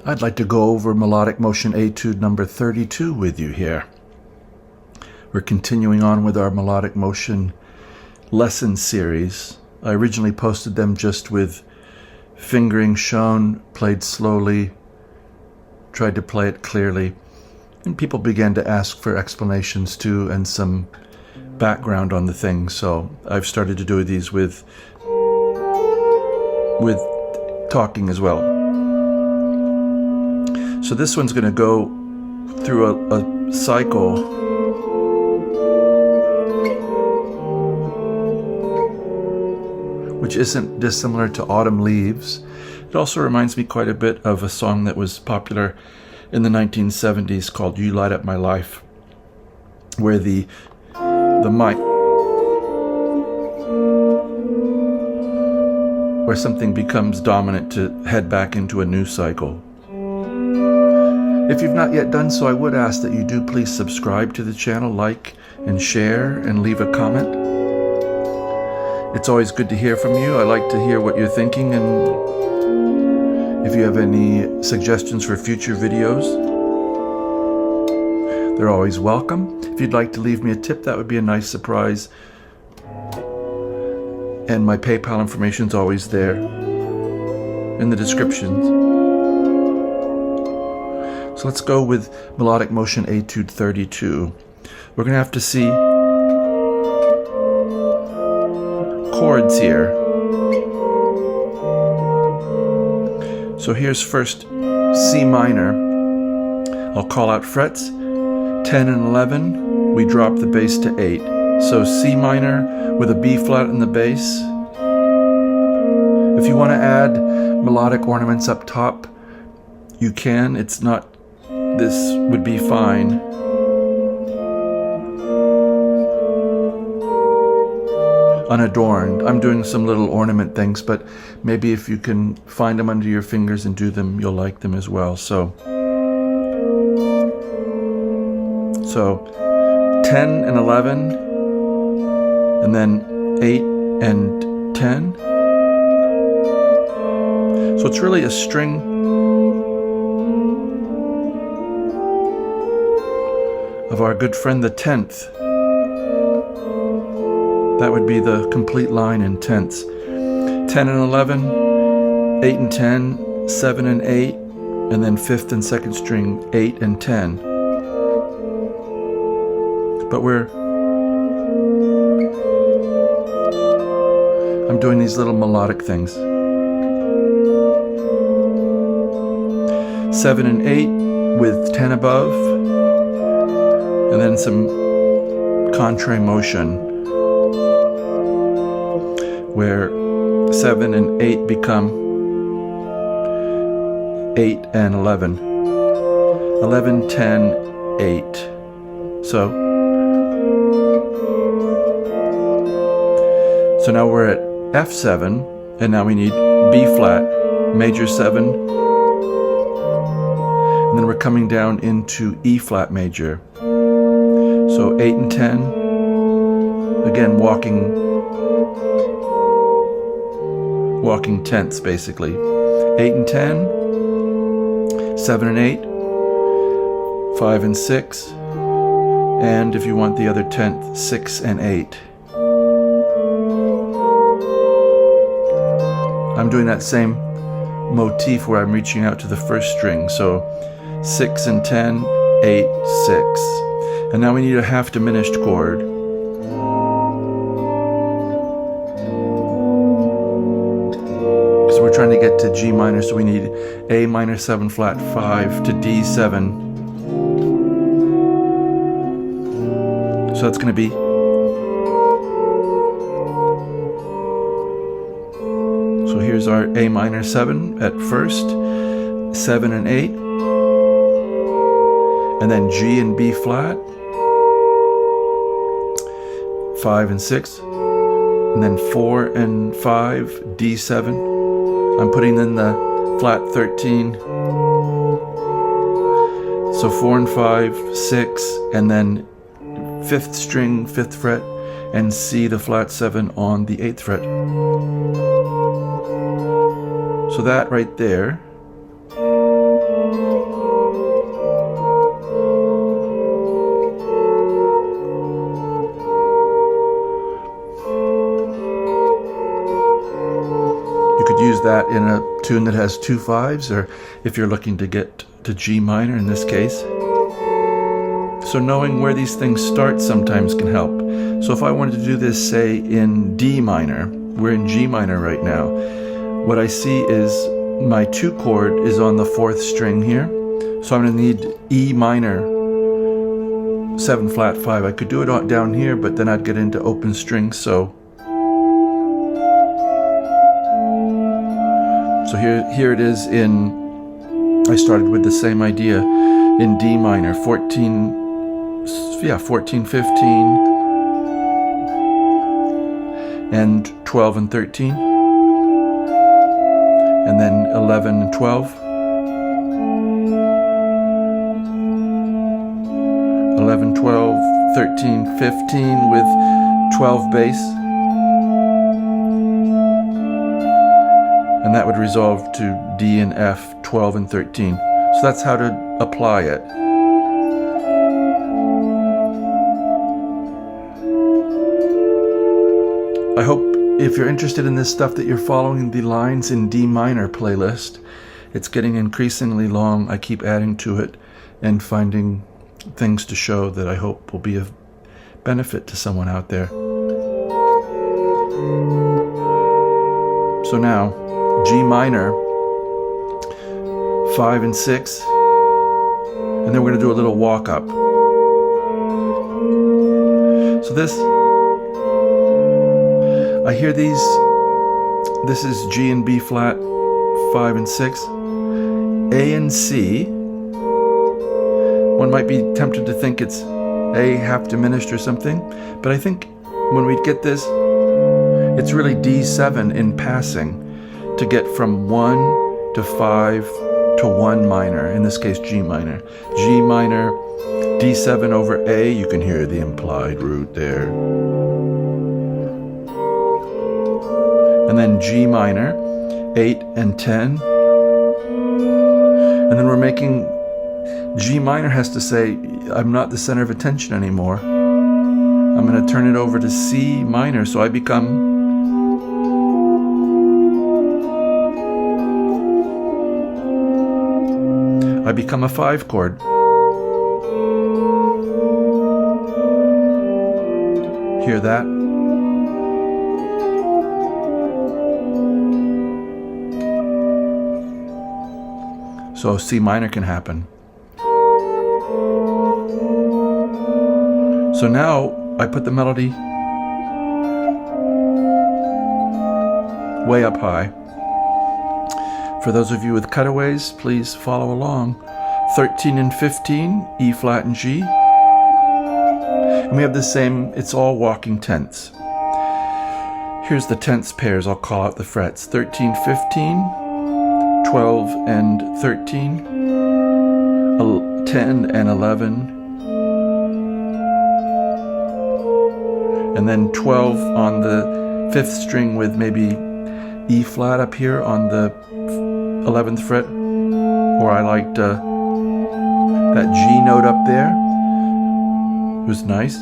I'd like to go over Melodic Motion Etude number 32 with you here. We're continuing on with our Melodic Motion lesson series. I originally posted them just with fingering shown, played slowly, tried to play it clearly, and people began to ask for explanations too and some background on the thing. So I've started to do these with talking as well. So this one's going to go through a cycle which isn't dissimilar to Autumn Leaves. It also reminds me quite a bit of a song that was popular in the 1970s called You Light Up My Life, where the mic, where something becomes dominant to head back into a new cycle. If you've not yet done so, I would ask that you do please subscribe to the channel, like and share, and leave a comment. It's always good to hear from you. I like to hear what you're thinking, and if you have any suggestions for future videos, they're always welcome. If you'd like to leave me a tip, that would be a nice surprise. And my PayPal information is always there in the descriptions. So let's go with Melodic Motion Etude 32. We're going to have to see chords here. So here's first C minor. I'll call out frets. 10 and 11, we drop the bass to 8. So C minor with a B flat in the bass. If you want to add melodic ornaments up top, you can. It's not, this would be fine. Unadorned. I'm doing some little ornament things, but maybe if you can find them under your fingers and do them, you'll like them as well. So 10 and 11, and then 8 and 10. So it's really a string of our good friend the 10th. That would be the complete line in tenths. 10 and 11, 8 and 10, 7 and 8, and then 5th and 2nd string 8 and 10. But I'm doing these little melodic things. 7 and 8 with 10 above, and then some contrary motion, where 7 and 8 become 8 and 11. 11, 10, 8. So now we're at F7, and now we need B flat, major 7, and then we're coming down into E flat major. So 8 and 10, again walking tenths basically. 8 and 10, 7 and 8, 5 and 6, and if you want the other tenth, 6 and 8. I'm doing that same motif where I'm reaching out to the first string. So 6 and 10, 8, 6. And now we need a half diminished chord. So we're trying to get to G minor, so we need A minor 7 flat 5 to D7. So that's going to be So here's our A minor 7 at first, 7 and 8, and then G and B flat, 5 and 6, and then 4 and 5, D7. I'm putting in the flat 13. So 4 and 5, 6, and then 5th string, 5th fret, and C the flat 7 on the 8th fret. So that right there that in a tune that has 2 5s, or if you're looking to get to G minor in this case. So knowing where these things start sometimes can help. So if I wanted to do this, say, in D minor, we're in G minor right now, what I see is my 2 chord is on the 4th string here. So I'm going to need E minor, 7 flat 5. I could do it down here, but then I'd get into open strings, so here it is in, I started with the same idea in D minor, 14, 15, and 12 and 13, and then 11 and 12, 11, 12, 13, 15 with 12 bass. And that would resolve to D and F, 12 and 13. So that's how to apply it. I hope if you're interested in this stuff that you're following the lines in D minor playlist. It's getting increasingly long. I keep adding to it and finding things to show that I hope will be of benefit to someone out there. So now, G minor, 5 and 6, and then we're going to do a little walk up. So this, I hear these, this is G and B flat, 5 and 6, A and C. One might be tempted to think it's A half diminished or something, but I think when we get this, it's really D7 in passing to get from 1 to 5 to 1 minor, in this case G minor. G minor, D7 over A, you can hear the implied root there. And then G minor, 8 and 10. And then we're making, G minor has to say, I'm not the center of attention anymore. I'm going to turn it over to C minor, so I become a 5 chord. Hear that? So C minor can happen. So now I put the melody way up high. For those of you with cutaways, please follow along. 13 and 15, E flat and G. And we have the same, it's all walking tenths. Here's the tenths pairs, I'll call out the frets. 13, 15, 12 and 13, 10 and 11, and then 12 on the 5th string with maybe E flat up here on the 11th fret, or I liked that G note up there. It was nice.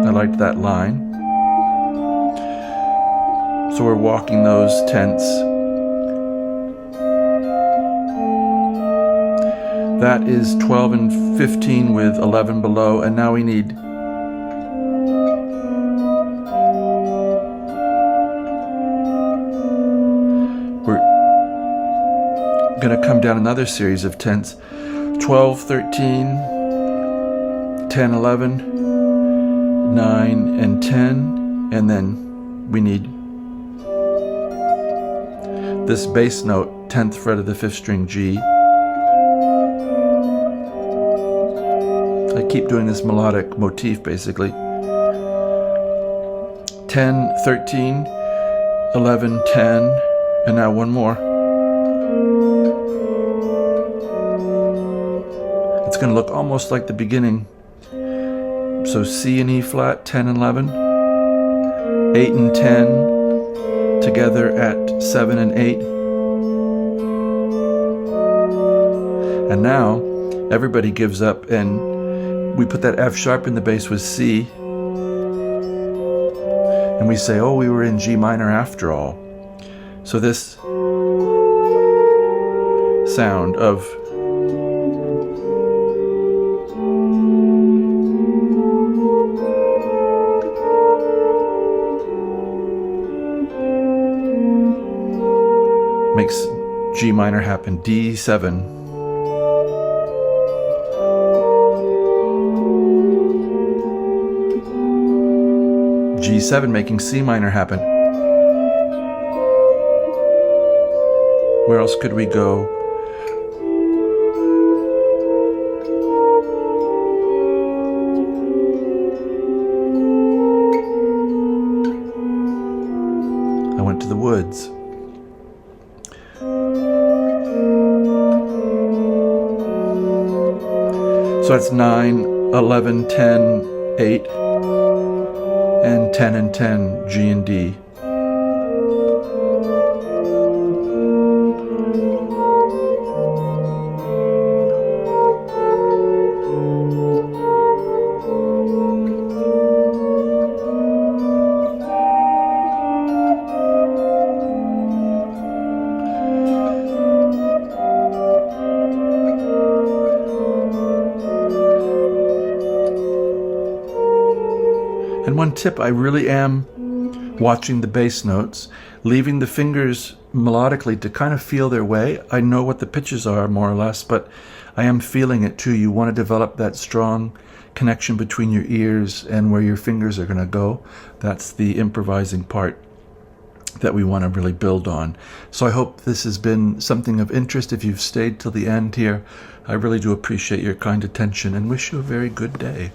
I liked that line. So we're walking those tenths. That is 12 and 15 with 11 below, and now we need going to come down another series of tenths. 12, 13, 10, 11, 9, and 10, and then we need this bass note, 10th fret of the 5th string G. I keep doing this melodic motif basically. 10, 13, 11, 10, and now one more. It's going to look almost like the beginning. So C and E flat, 10 and 11, 8 and 10, together at 7 and 8. And now everybody gives up and we put that F sharp in the bass with C. and we say, oh, we were in G minor after all. So this sound of makes G minor happen. D7, G7 making C minor happen. Where else could we go? I went to the woods. So that's 9, 11, 10, 8, and 10 and 10, G and D. And one tip, I really am watching the bass notes, leaving the fingers melodically to kind of feel their way. I know what the pitches are more or less, but I am feeling it too. You want to develop that strong connection between your ears and where your fingers are going to go. That's the improvising part that we want to really build on. So I hope this has been something of interest. If you've stayed till the end here, I really do appreciate your kind attention and wish you a very good day.